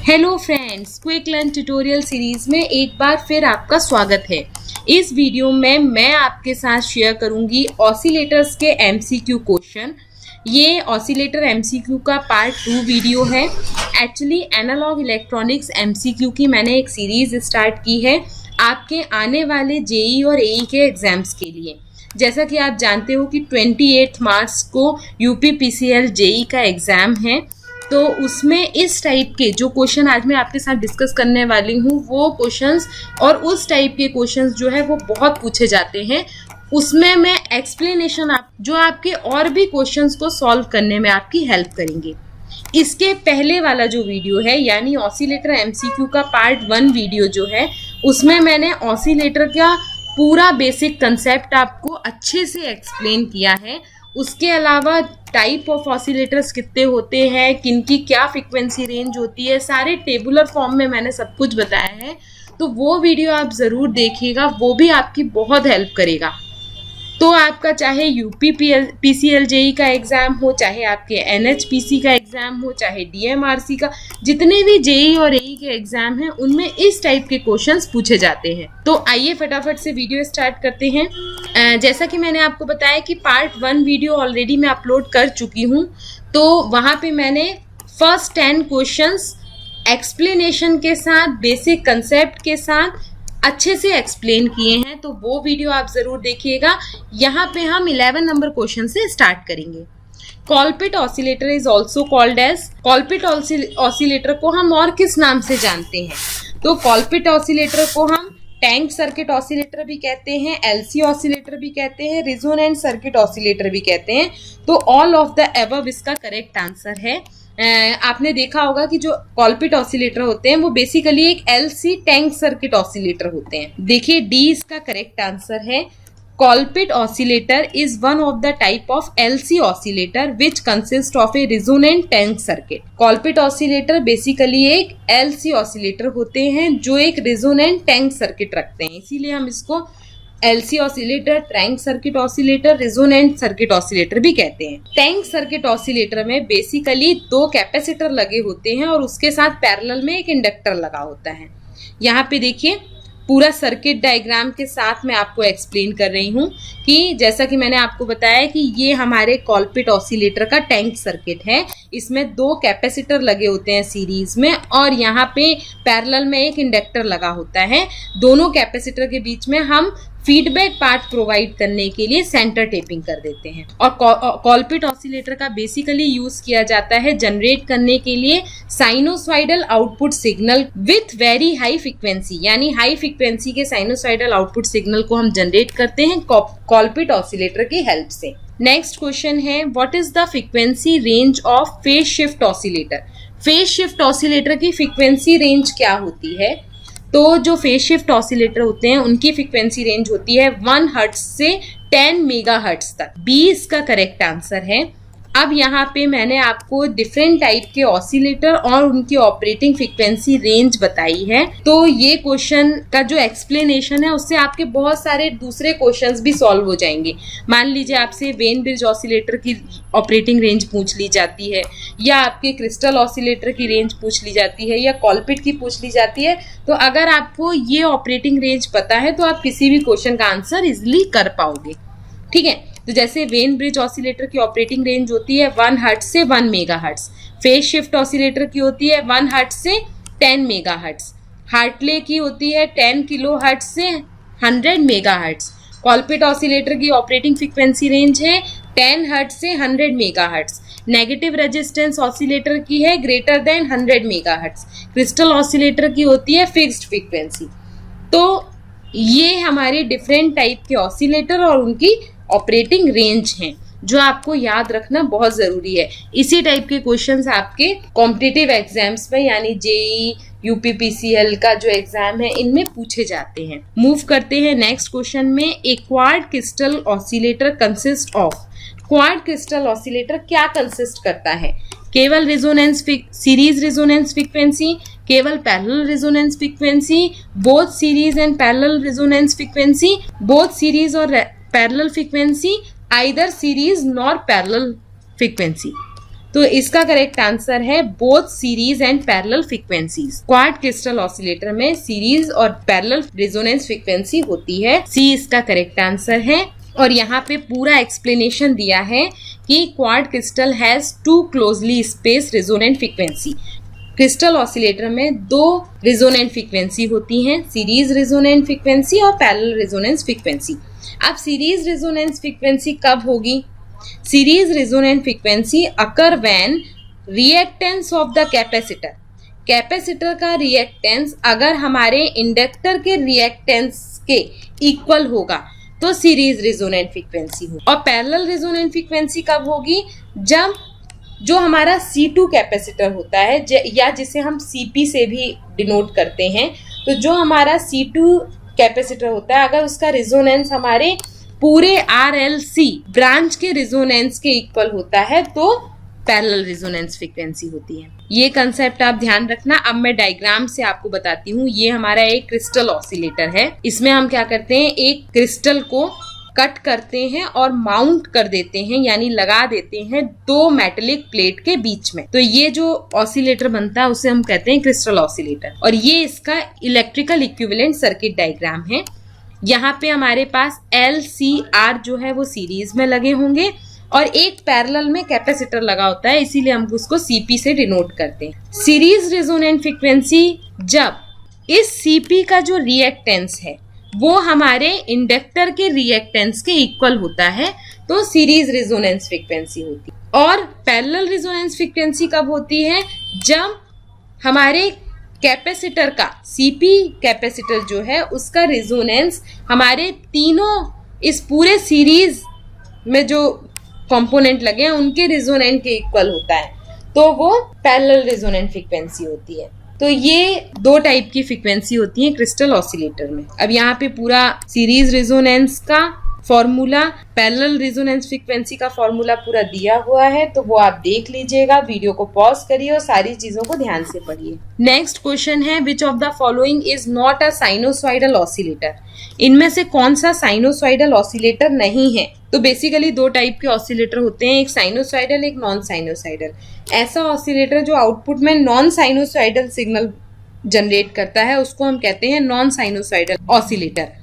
Hello friends, quick learn tutorial series में एक बार फिर आपका स्वागत है। इस वीडियो में मैं आपके साथ शेयर करूंगी ऑसिलेटर्स के एमसीक्यू क्वेश्चन। ये ऑसिलेटर एमसीक्यू का पार्ट 2 वीडियो है। एक्चुअली एनालॉग इलेक्ट्रॉनिक्स एमसीक्यू की मैंने एक सीरीज स्टार्ट की है आपके आने वाले जेई और एई के एग्जाम्स के लिए। जैसा कि आप जानते हो कि 28 मार्च को यूपीपीसीएल जेई का एग्ज़ाम है, तो उसमें इस टाइप के जो क्वेश्चन आज मैं आपके साथ डिस्कस करने वाली हूँ वो क्वेश्चंस और उस टाइप के क्वेश्चंस जो है वो बहुत पूछे जाते हैं। उसमें मैं एक्सप्लेनेशन जो आपके और भी क्वेश्चंस को सॉल्व करने में आपकी हेल्प करेंगे। इसके पहले वाला जो वीडियो है यानी ऑसिलेटर एमसीक्यू का पार्ट 1 वीडियो जो है, उसमें मैंने ऑसिलेटर का पूरा बेसिक कंसेप्ट आपको अच्छे से एक्सप्लेन किया है। उसके अलावा टाइप ऑफ ऑसिलेटर्स कितने होते हैं, किनकी क्या फ्रीक्वेंसी रेंज होती है, सारे टेबुलर फॉर्म में मैंने सब कुछ बताया है। तो वो वीडियो आप ज़रूर देखिएगा, वो भी आपकी बहुत हेल्प करेगा। तो आपका चाहे यूपीपीसीएल जेई का एग्ज़ाम हो, चाहे आपके एनएचपीसी का एग्ज़ाम हो, चाहे डीएमआरसी का, जितने भी जेई और एई के एग्ज़ाम हैं उनमें इस टाइप के क्वेश्चंस पूछे जाते हैं। तो आइए फटाफट से वीडियो स्टार्ट करते हैं। जैसा कि मैंने आपको बताया कि पार्ट 1 वीडियो ऑलरेडी मैं अपलोड कर चुकी हूँ, तो वहाँ पे मैंने फर्स्ट 10 क्वेश्चंस एक्सप्लेनेशन के साथ, बेसिक कंसेप्ट के साथ अच्छे से एक्सप्लेन किए हैं, तो वो वीडियो आप ज़रूर देखिएगा। यहाँ पे हम 11 नंबर क्वेश्चन से स्टार्ट करेंगे। Colpitts oscillator is also called as, Colpitts oscillator को हम और किस नाम से जानते हैं? तो कॉलपिट ऑसिलेटर को हम टैंक सर्किट ऑसिलेटर भी कहते हैं, एलसी ऑसिलेटर भी कहते हैं, रिजोनेंट सर्किट ऑसिलेटर भी कहते हैं। तो ऑल ऑफ द एबव इसका करेक्ट आंसर है। आपने देखा होगा कि जो कॉलपिट ऑसिलेटर होते हैं वो बेसिकली एक एलसी टैंक सर्किट ऑसिलेटर होते हैं। देखिए डी इसका करेक्ट आंसर है। कॉलपिट oscillator is one of the type of LC oscillator which consist of A resonant tank circuit. कॉलपिट oscillator basically एक एलसी ऑसिलेटर होते हैं जो एक रिजोनेंट टैंक सर्किट रखते हैं, इसीलिए हम इसको LC oscillator, tank circuit oscillator, resonant circuit oscillator भी कहते हैं। टैंक सर्किट ऑसिलेटर में बेसिकली 2 कैपेसिटर लगे होते हैं और उसके साथ पैरेलल में एक इंडक्टर लगा होता है। यहाँ पे देखिए पूरा सर्किट डायग्राम के साथ मैं आपको एक्सप्लेन कर रही हूँ कि जैसा कि मैंने आपको बताया कि ये हमारे कॉलपिट ऑसिलेटर का टैंक सर्किट है। इसमें 2 कैपेसिटर लगे होते हैं सीरीज में और यहाँ पे पैरेलल में एक इंडक्टर लगा होता है। दोनों कैपेसिटर के बीच में हम फीडबैक पार्ट प्रोवाइड करने के लिए सेंटर टेपिंग कर देते हैं। और कॉलपिट ऑसिलेटर का बेसिकली यूज किया जाता है जनरेट करने के लिए sinusoidal output signal with very high frequency, यानी हाई फ्रीक्वेंसी के साइनोसॉइडल आउटपुट सिग्नल को हम जनरेट करते हैं कॉलपिट ऑसिलेटर की हेल्प से। नेक्स्ट क्वेश्चन है, what is the frequency range of phase shift oscillator? Phase shift oscillator की फ्रीक्वेंसी रेंज क्या होती है? तो जो फेज शिफ्ट ऑसिलेटर होते हैं उनकी फ्रीक्वेंसी रेंज होती है 1 हर्ट्ज से 10 मेगाहर्ट्ज तक। बी इसका करेक्ट आंसर है। अब यहाँ पे मैंने आपको डिफरेंट टाइप के ऑसिलेटर और उनकी ऑपरेटिंग फ्रीक्वेंसी रेंज बताई है। तो ये क्वेश्चन का जो एक्सप्लेनेशन है उससे आपके बहुत सारे दूसरे क्वेश्चंस भी सॉल्व हो जाएंगे। मान लीजिए आपसे वेन ब्रिज ऑसिलेटर की ऑपरेटिंग रेंज पूछ ली जाती है, या आपके क्रिस्टल ऑसिलेटर की रेंज पूछ ली जाती है, या कॉलपिट की पूछ ली जाती है। तो अगर आपको ये ऑपरेटिंग रेंज पता है तो आप किसी भी क्वेश्चन का आंसर इजिली कर पाओगे। ठीक है, तो जैसे वेन ब्रिज ऑसिलेटर की ऑपरेटिंग रेंज होती है 1 हर्ट्ज से 1 मेगाहर्ट्ज, फेज शिफ्ट ऑसिलेटर की होती है 1 हर्ट्ज से 10 मेगाहर्ट्ज, हार्टले की होती है 10 किलोहर्ट्ज से 100 मेगाहर्ट्ज। कॉलपिट ऑसिलेटर की ऑपरेटिंग फ्रीक्वेंसी रेंज है 10 हर्ट्ज से 100 मेगाहर्ट्ज। नेगेटिव रेजिस्टेंस ऑसिलेटर की है greater than 100 megahertz. Crystal oscillator की होती है फिक्स्ड फ्रीक्वेंसी। तो ये हमारे डिफरेंट टाइप के ऑसिलेटर और उनकी ऑपरेटिंग रेंज हैं जो आपको याद रखना बहुत ज़रूरी है। इसी टाइप के क्वेश्चंस आपके कॉम्पिटिटिव एग्जाम्स में यानी जेई, यूपीपीसीएल का जो एग्जाम है इनमें पूछे जाते हैं। मूव करते हैं नेक्स्ट क्वेश्चन में। A quad crystal oscillator consist of, quad crystal oscillator क्या कंसिस्ट करता है? केवल रिजोनेंस सीरीज रिजोनेंस फ्रीक्वेंसी, केवल parallel resonance frequency, both series and parallel resonance frequency, both series और parallel frequency, either series nor parallel frequency. तो तो इसका correct answer है both series and parallel frequencies. Quad crystal oscillator में series और parallel resonance frequency होती है। सी इसका करेक्ट आंसर है। और यहाँ पे पूरा एक्सप्लेनेशन दिया है कि quartz crystal has two closely space resonant frequency. Crystal oscillator में दो रेजोनेंट फ्रीक्वेंसी होती हैं, सीरीज रेजोनेंट फ्रीक्वेंसी और पैरेलल रेजोनेंस फ्रीक्वेंसी। अब सीरीज रेजोनेंस फ्रीक्वेंसी कब होगी? Series resonant frequency occur when reactance of the capacitor, capacitor का reactance अगर हमारे इंडक्टर के रिएक्टेंस के इक्वल होगा तो सीरीज रेजोनेंट फ्रीक्वेंसी होगी। और पैरेलल रेजोनेंट फ्रीक्वेंसी कब होगी? जब जो हमारा C2 कैपेसिटर होता है या जिसे हम CP से भी डिनोट करते हैं, तो जो हमारा C2 कैपेसिटर होता है अगर उसका रेजोनेंस हमारे पूरे RLC ब्रांच के रेजोनेंस के इक्वल होता है तो पैरेलल रेजोनेंस फ्रीक्वेंसी होती है। ये कंसेप्ट आप ध्यान रखना। अब मैं डायग्राम से आपको बताती हूँ। ये हमारा एक क्रिस्टल ऑसिलेटर है। इसमें हम क्या करते हैं, एक क्रिस्टल को कट करते हैं और माउंट कर देते हैं, यानी लगा देते हैं दो मेटेलिक प्लेट के बीच में। तो ये जो ऑसिलेटर बनता है उसे हम कहते हैं क्रिस्टल ऑसिलेटर। और ये इसका इलेक्ट्रिकल इक्विवेलेंट सर्किट डायग्राम है। यहाँ पे हमारे पास LCR जो है वो सीरीज में लगे होंगे और एक पैरेलल में कैपेसिटर लगा होता है, इसीलिए हम उसको CP से डिनोट करते हैं। सीरीज रेजोनेंट फ्रीक्वेंसी जब इस CP का जो रिएक्टेंस है वो हमारे इंडक्टर के रिएक्टेंस के इक्वल होता है तो सीरीज रेजोनेंस फ्रीक्वेंसी होती है। और पैरेलल रेजोनेंस फ्रीक्वेंसी कब होती है? जब हमारे कैपेसिटर का CP कैपेसिटर जो है उसका रेजोनेंस हमारे तीनों इस पूरे सीरीज में जो कंपोनेंट लगे हैं उनके रेजोनेंट के इक्वल होता है तो वो पैरेलल रेजोनेंट फ्रीक्वेंसी होती है। तो ये दो टाइप की फ्रीक्वेंसी होती है क्रिस्टल ऑसिलेटर में। अब यहाँ पे पूरा सीरीज रेजोनेंस का फॉर्मूला, पैरेलल रेजोनेंस फ्रीक्वेंसी का फॉर्मूला पूरा दिया हुआ है, तो वो आप देख लीजिएगा। वीडियो को पॉज करिए और सारी चीजों को ध्यान से पढ़िए। नेक्स्ट क्वेश्चन है, which of the following is not a sinusoidal oscillator? इनमें से कौन सा साइनोसॉइडल ऑसिलेटर नहीं है? तो बेसिकली दो टाइप के ऑसिलेटर होते हैं, एक साइनोसॉइडल, एक नॉन साइनोसॉइडल। ऐसा ऑसिलेटर जो आउटपुट में नॉन साइनोसॉइडल सिग्नल जनरेट करता है उसको हम कहते हैं नॉन साइनोसॉइडल ऑसिलेटर।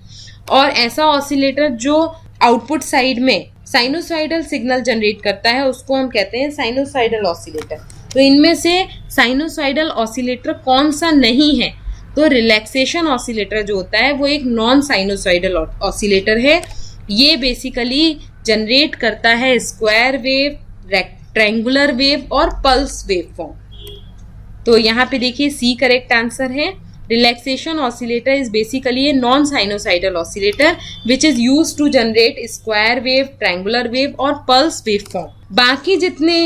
और ऐसा ऑसिलेटर जो आउटपुट साइड में साइनोसॉइडल सिग्नल जनरेट करता है उसको हम कहते हैं साइनोसॉइडल ऑसिलेटर। तो इनमें से साइनोसॉइडल ऑसिलेटर कौन सा नहीं है? तो रिलैक्सेशन ऑसिलेटर जो होता है वो एक नॉन साइनोसॉइडल ऑसिलेटर है। ये बेसिकली जनरेट करता है स्क्वायर वेव, ट्रायंगुलर वेव और पल्स वेव फॉर्म। तो यहाँ पे देखिए C करेक्ट आंसर है। Relaxation oscillator is basically a non-sinusoidal oscillator which is used to generate square wave, triangular wave और pulse waveform। बाकी जितने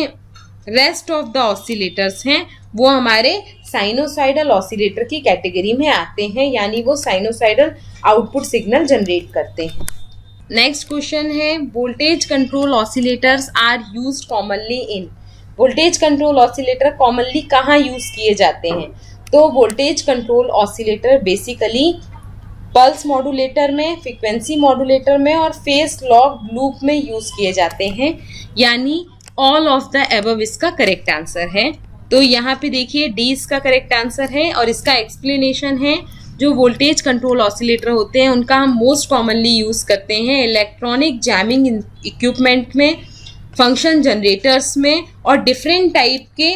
rest of the oscillators हैं वो हमारे साइनोसॉइडल ऑसिलेटर की कैटेगरी में आते हैं, यानी वो साइनोसॉइडल आउटपुट सिग्नल जनरेट करते हैं। नेक्स्ट क्वेश्चन है, voltage control oscillators are used commonly in? Voltage control oscillator commonly कहाँ यूज किए जाते हैं? तो voltage control oscillator basically pulse modulator में, फ्रीक्वेंसी मॉड्यूलेटर में और फेज लॉक लूप में यूज किए जाते हैं, यानी ऑल ऑफ द अबव इसका करेक्ट आंसर है। तो यहाँ पे देखिए डी इसका करेक्ट आंसर है और इसका एक्सप्लेनेशन है। जो वोल्टेज कंट्रोल ऑसिलेटर होते हैं उनका हम मोस्ट कॉमनली यूज करते हैं इलेक्ट्रॉनिक जैमिंग इक्विपमेंट में, फंक्शन जनरेटर्स में और डिफरेंट टाइप के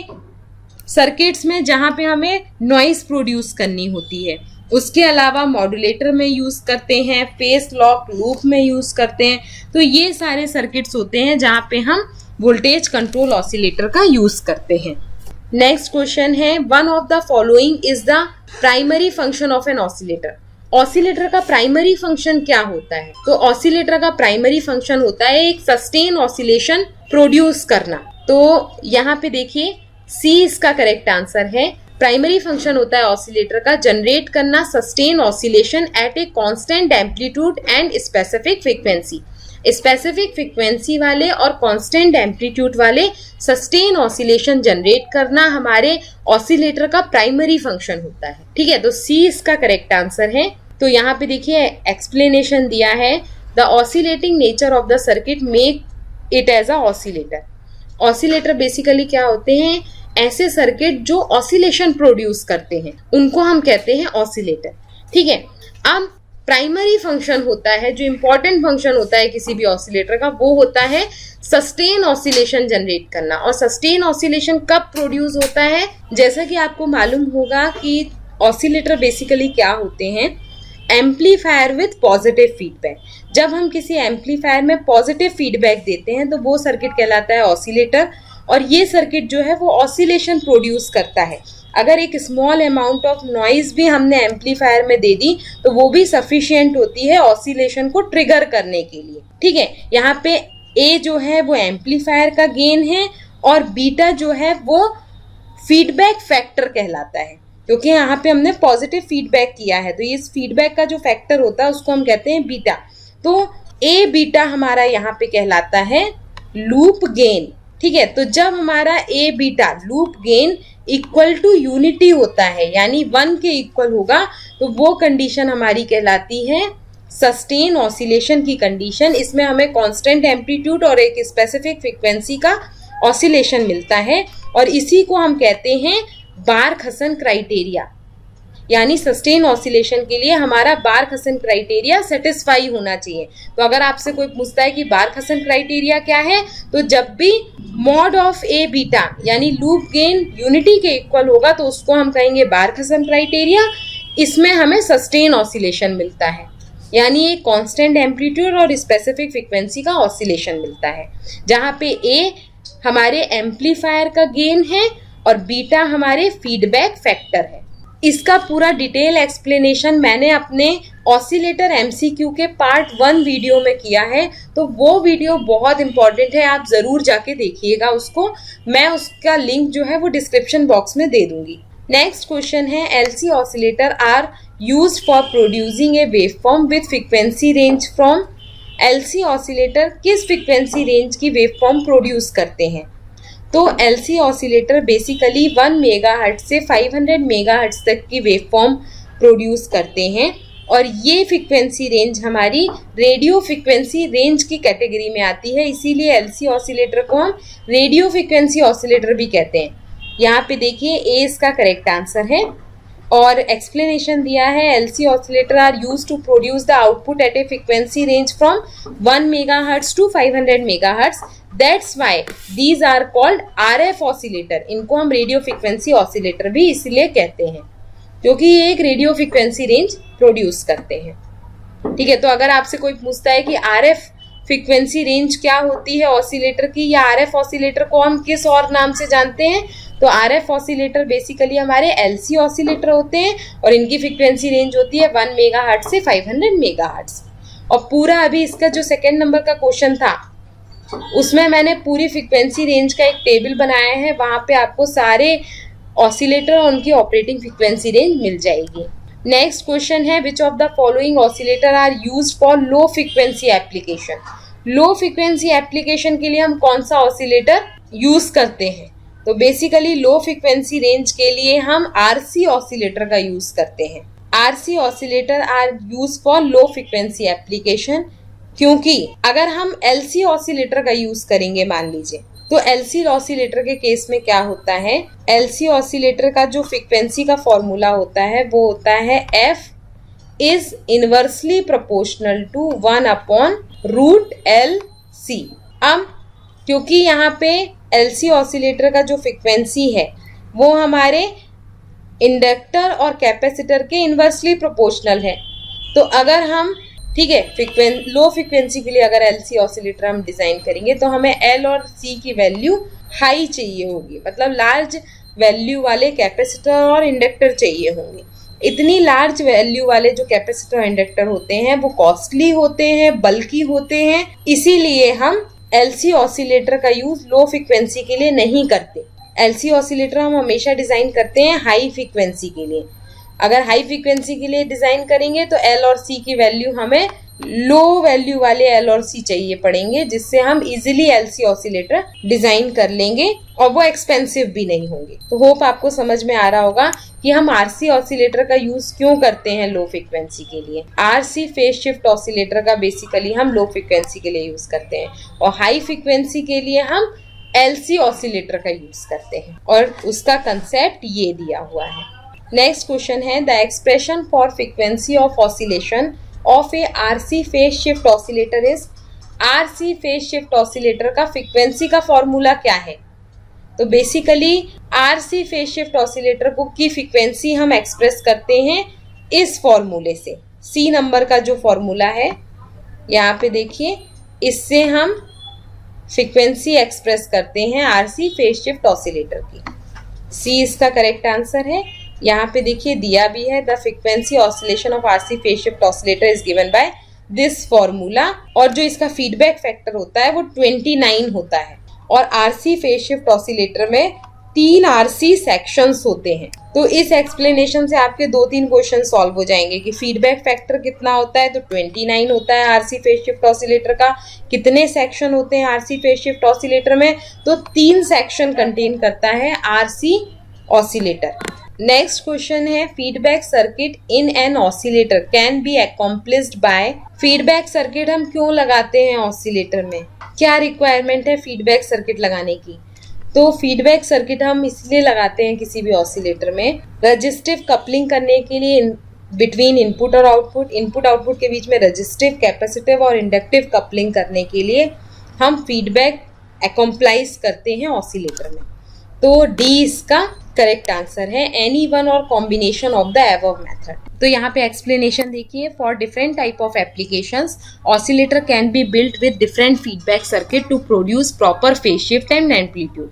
सर्किट्स में जहाँ पे हमें नॉइस प्रोड्यूस करनी होती है। उसके अलावा मॉड्यूलेटर में यूज करते हैं, फेस लॉक लूप में यूज करते हैं। तो ये सारे सर्किट्स होते हैं जहाँ पे हम वोल्टेज कंट्रोल ऑसिलेटर का यूज करते हैं। नेक्स्ट क्वेश्चन है, one of the following is the primary function of an oscillator? Oscillator का प्राइमरी फंक्शन क्या होता है? तो ऑसिलेटर का प्राइमरी फंक्शन होता है एक सस्टेन ऑसिलेशन प्रोड्यूस करना। तो यहाँ पे देखिए सी इसका करेक्ट आंसर है। प्राइमरी फंक्शन होता है ऑसिलेटर का जनरेट करना sustain oscillation at a constant amplitude and specific frequency. Specific frequency वाले और कांस्टेंट एम्पलीट्यूड वाले सस्टेन ऑसिलेशन जनरेट करना हमारे ऑसिलेटर का प्राइमरी फंक्शन होता है। ठीक है, तो सी इसका करेक्ट आंसर है। तो यहाँ पे देखिए एक्सप्लेनेशन दिया है, the oscillating nature of the circuit make it as a oscillator. Oscillator basically क्या होते हैं? ऐसे सर्किट जो ऑसिलेशन प्रोड्यूस करते हैं उनको हम कहते हैं ऑसिलेटर। ठीक है, अब प्राइमरी फंक्शन होता है, जो इंपॉर्टेंट फंक्शन होता है किसी भी ऑसिलेटर का, वो होता है सस्टेन ऑसिलेशन जनरेट करना। और सस्टेन ऑसिलेशन कब प्रोड्यूस होता है? जैसा कि आपको मालूम होगा कि ऑसिलेटर बेसिकली क्या होते हैं, एम्पलीफायर विथ पॉजिटिव फीडबैक। जब हम किसी एम्पलीफायर में पॉजिटिव फीडबैक देते हैं तो वो सर्किट कहलाता है ऑसिलेटर। और ये सर्किट जो है वो ऑसिलेशन प्रोड्यूस करता है। अगर एक स्मॉल अमाउंट ऑफ नॉइज भी हमने एम्पलीफायर में दे दी तो वो भी सफिशिएंट होती है ऑसिलेशन को ट्रिगर करने के लिए। ठीक है, यहाँ पे ए जो है वो एम्पलीफायर का गेन है और बीटा जो है वो फीडबैक फैक्टर कहलाता है, क्योंकि यहाँ पे हमने पॉजिटिव फीडबैक किया है। तो इस फीडबैक का जो फैक्टर होता है उसको हम कहते हैं बीटा। तो ए बीटा हमारा यहाँ पे कहलाता है लूप गेन। ठीक है, तो जब हमारा A beta loop gain equal to unity होता है, यानी 1 के इक्वल होगा, तो वो कंडीशन हमारी कहलाती है सस्टेन ऑसिलेशन की कंडीशन। इसमें हमें कांस्टेंट एम्पलीट्यूड और एक स्पेसिफिक फ्रीक्वेंसी का ऑसिलेशन मिलता है और इसी को हम कहते हैं बार्क-हासन क्राइटेरिया। यानी सस्टेन ऑसिलेशन के लिए हमारा बार्क-हासन क्राइटेरिया सेटिस्फाई होना चाहिए। तो अगर आपसे कोई पूछता है कि बार्क-हासन क्राइटेरिया क्या है, तो जब भी मॉड ऑफ ए बीटा यानी लूप गेन यूनिटी के इक्वल होगा तो उसको हम कहेंगे बार्क-हासन क्राइटेरिया। इसमें हमें सस्टेन ऑसिलेशन मिलता है, यानी एक कांस्टेंट एम्पलीट्यूड और स्पेसिफिक फ्रीक्वेंसी का ऑसिलेशन मिलता है, जहाँ पे ए हमारे एम्पलीफायर का गेन है और बीटा हमारे फीडबैक फैक्टर है। इसका पूरा डिटेल एक्सप्लेनेशन मैंने अपने ऑसिलेटर एमसीक्यू के पार्ट 1 वीडियो में किया है, तो वो वीडियो बहुत इंपॉर्टेंट है, आप ज़रूर जाके देखिएगा उसको। मैं उसका लिंक जो है वो डिस्क्रिप्शन बॉक्स में दे दूंगी। नेक्स्ट क्वेश्चन है, LC oscillator are used for producing a waveform with frequency range from. LC oscillator किस फ्रीक्वेंसी रेंज की वेवफॉर्म प्रोड्यूस करते हैं? तो एलसी ऑसिलेटर बेसिकली 1 मेगाहर्ट्ज से 500 मेगाहर्ट्ज तक की वेवफॉर्म प्रोड्यूस करते हैं और ये फ्रीक्वेंसी रेंज हमारी रेडियो फ्रीक्वेंसी रेंज की कैटेगरी में आती है। इसीलिए एलसी ऑसिलेटर को हम रेडियो फ्रीक्वेंसी ऑसिलेटर भी कहते हैं। यहाँ पे देखिए ए इसका करेक्ट आंसर है और एक्सप्लेनेशन दिया है, LC oscillator are used to produce the output at a frequency range from 1 megahertz to 500 megahertz. That's why these are called RF oscillator. इनको हम रेडियो फ्रीक्वेंसी ऑसिलेटर भी इसलिए कहते हैं क्योंकि ये एक रेडियो फ्रीक्वेंसी रेंज प्रोड्यूस करते हैं। ठीक है, तो अगर आपसे कोई पूछता है कि आरएफ फ्रीक्वेंसी रेंज क्या होती है ऑसिलेटर की, या आरएफ ऑसिलेटर को हम किस और नाम से जानते हैं, तो आरएफ ऑसिलेटर बेसिकली हमारे एलसी ऑसिलेटर होते हैं और इनकी फ्रीक्वेंसी रेंज होती है 1 मेगाहर्ट्ज से 500 मेगाहर्ट्ज। और पूरा अभी इसका जो सेकेंड नंबर का क्वेश्चन था उसमें मैंने पूरी फ्रीक्वेंसी रेंज का एक टेबल बनाया है, वहां पे आपको सारे ऑसिलेटर और उनकी ऑपरेटिंग फ्रीक्वेंसी रेंज मिल जाएगी। नेक्स्ट क्वेश्चन है, which of the following oscillator are used for low frequency application. Low frequency application के लिए हम कौन सा ऑसिलेटर यूज करते हैं? तो बेसिकली लो फ्रीक्वेंसी रेंज के लिए हम आरसी ऑसिलेटर का यूज करते हैं। RC oscillator are use for low frequency application, क्योंकि अगर हम एलसी ऑसिलेटर का यूज करेंगे मान लीजिए, तो एलसी ऑसिलेटर के केस में क्या होता है, एलसी ऑसिलेटर का जो फ्रीक्वेंसी का फॉर्मूला होता है वो होता है F is inversely proportional to 1/√LC। अब क्योंकि यहाँ पे एलसी ऑसिलेटर का जो फ्रीक्वेंसी है वो हमारे इंडक्टर और कैपेसिटर के इनवर्सली प्रोपोर्शनल है, तो अगर हम ठीक है लो फ्रीक्वेंसी के लिए अगर एलसी ऑसिलेटर हम डिजाइन करेंगे तो हमें एल और सी की वैल्यू हाई चाहिए होगी, मतलब लार्ज वैल्यू वाले कैपेसिटर और इंडक्टर चाहिए होंगे। इतनी लार्ज वैल्यू वाले जो कैपेसिटर और इंडक्टर होते हैं वो कॉस्टली होते हैं, बल्कि होते हैं, इसीलिए हम एलसी ऑसिलेटर का यूज लो फ्रीक्वेंसी के लिए नहीं करते। एलसी ऑसिलेटर हम हमेशा डिजाइन करते हैं हाई फ्रीक्वेंसी के लिए। अगर हाई फ्रीक्वेंसी के लिए डिजाइन करेंगे तो एल और सी की वैल्यू हमें लो वैल्यू वाले एल और सी चाहिए पड़ेंगे, जिससे हम इजीली एलसी ऑसिलेटर डिजाइन कर लेंगे और वो एक्सपेंसिव भी नहीं होंगे। तो होप आपको समझ में आ रहा होगा कि हम आरसी ऑसिलेटर का यूज क्यों करते हैं लो फ्रीक्वेंसी के लिए। आरसी फेज शिफ्ट ऑसिलेटर का बेसिकली हम लो फ्रीक्वेंसी के लिए यूज करते हैं और हाई फ्रीक्वेंसी के लिए हम LC ऑसिलेटर का यूज करते हैं और उसका कंसेप्ट ये दिया हुआ है। नेक्स्ट क्वेश्चन है the expression for frequency of oscillation of A RC phase shift oscillator is. RC phase shift oscillator का फ्रीक्वेंसी का फॉर्मूला क्या है? तो basically RC phase shift oscillator को की फ्रीक्वेंसी हम एक्सप्रेस करते हैं इस फॉर्मूले से। C नंबर का जो फॉर्मूला है यहाँ पे देखिए, इससे हम फ्रीक्वेंसी एक्सप्रेस करते हैं RC फेज शिफ्ट ऑसिलेटर की। C इसका करेक्ट आंसर है। यहाँ पे देखिए दिया भी है the frequency oscillation of RC phase shift oscillator is given by this formula. और जो इसका फीडबैक फैक्टर होता है वो 29 होता है। और RC फेज शिफ्ट ऑसिलेटर में 3 RC सेक्शंस होते हैं। तो इस एक्सप्लेनेशन से आपके 2-3 क्वेश्चन सॉल्व हो जाएंगे कि फीडबैक फैक्टर कितना होता है, तो 29 होता है RC फेज शिफ्ट ऑसिलेटर का। कितने सेक्शन होते हैं RC फेज शिफ्ट ऑसिलेटर में, तो 3 सेक्शन कंटेन करता है RC ऑसिलेटर। नेक्स्ट क्वेश्चन है feedback circuit in an oscillator can be accomplished by. Feedback circuit हम क्यों लगाते हैं ऑसिलेटर में, क्या रिक्वायरमेंट है फीडबैक सर्किट लगाने की? तो फीडबैक सर्किट हम इसलिए लगाते हैं किसी भी ऑसिलेटर में, रजिस्टिव कपलिंग करने के लिए बिटवीन इनपुट और आउटपुट, इनपुट आउटपुट के बीच में रजिस्टिव, कैपेसिटिव और इंडक्टिव कपलिंग करने के लिए हम फीडबैक अकम्प्लाइज करते हैं ऑसिलेटर में। तो डी इसका करेक्ट आंसर है, any one or combination of the above method. तो यहाँ पे एक्सप्लेनेशन देखिए, for different type of applications oscillator can be built with different feedback circuit to produce proper phase shift and amplitude.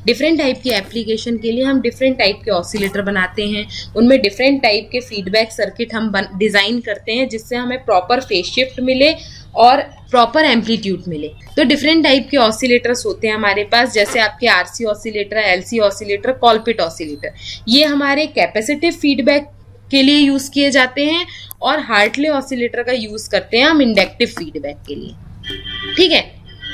Different type की application के लिए हम different type के oscillator बनाते हैं, उनमें डिफरेंट टाइप के फीडबैक सर्किट हम डिज़ाइन करते हैं जिससे हमें प्रॉपर फेज शिफ्ट मिले और प्रॉपर एम्पलीट्यूड मिले। तो डिफरेंट टाइप के ऑसिलेटर्स होते हैं हमारे पास, जैसे आपके RC oscillator, LC oscillator, कॉलपिट oscillator. ये हमारे कैपेसिटिव फीडबैक के लिए यूज़ किए जाते हैं और हार्टले ऑसिलेटर का यूज़ करते हैं हम इंडक्टिव फीडबैक के लिए। ठीक है,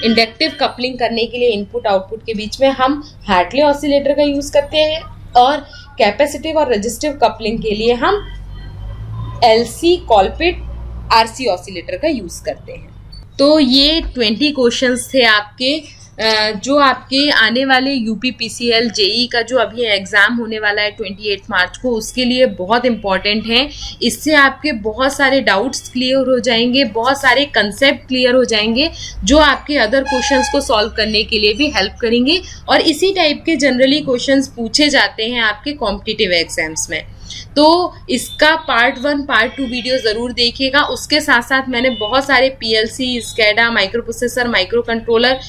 इंडक्टिव कपलिंग करने के लिए इनपुट आउटपुट के बीच में हम हार्टले ऑसिलेटर का यूज़ करते हैं और कैपेसिटिव और रजिस्टिव कपलिंग के लिए हम LC, कॉलपिट, RC ऑसिलेटर का यूज़ करते हैं। तो ये 20 क्वेश्चंस थे आपके, जो आपके आने वाले UPPCL JEE का जो अभी एग्ज़ाम होने वाला है 28 मार्च को, उसके लिए बहुत इंपॉर्टेंट है। इससे आपके बहुत सारे डाउट्स क्लियर हो जाएंगे, बहुत सारे कंसेप्ट क्लियर हो जाएंगे जो आपके अदर क्वेश्चंस को सॉल्व करने के लिए भी हेल्प करेंगे। और इसी टाइप के जनरली क्वेश्चंस पूछे जाते हैं आपके कॉम्पिटिटिव एग्जाम्स में। तो इसका पार्ट 1, पार्ट 2 वीडियो ज़रूर देखिएगा। उसके साथ साथ मैंने बहुत सारे PLC, SCADA, micro processor, micro controller,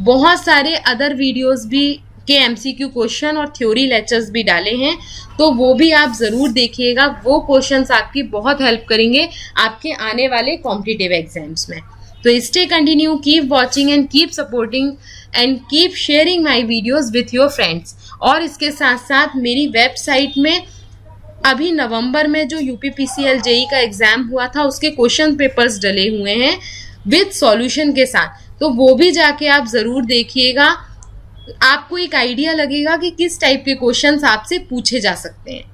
बहुत सारे अदर वीडियोस भी के MCQ क्वेश्चन और थ्योरी लेक्चर्स भी डाले हैं, तो वो भी आप ज़रूर देखिएगा। वो क्वेश्चंस आपकी बहुत हेल्प करेंगे आपके आने वाले कॉम्पिटिटिव एग्जाम्स में। तो stay continue, keep watching and keep supporting and keep sharing my videos with your friends. और इसके साथ साथ मेरी वेबसाइट में अभी नवंबर में जो UPPCL JEE का एग्ज़ाम हुआ था उसके क्वेश्चन पेपर्स डले हुए हैं विद सॉल्यूशन के साथ, तो वो भी जाके आप ज़रूर देखिएगा। आपको एक आइडिया लगेगा कि किस टाइप के क्वेश्चंस आपसे पूछे जा सकते हैं।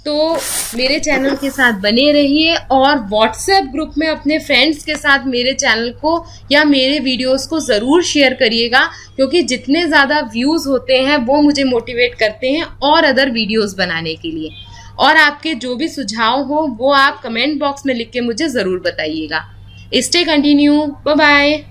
तो मेरे चैनल के साथ बने रहिए और व्हाट्सएप ग्रुप में अपने फ्रेंड्स के साथ मेरे चैनल को या मेरे वीडियोस को ज़रूर शेयर करिएगा, क्योंकि जितने ज़्यादा व्यूज़ होते हैं वो मुझे मोटिवेट करते हैं और अदर वीडियोस बनाने के लिए। और आपके जो भी सुझाव हो वो आप कमेंट बॉक्स में लिख के मुझे ज़रूर बताइएगा। Stay continue, bye bye.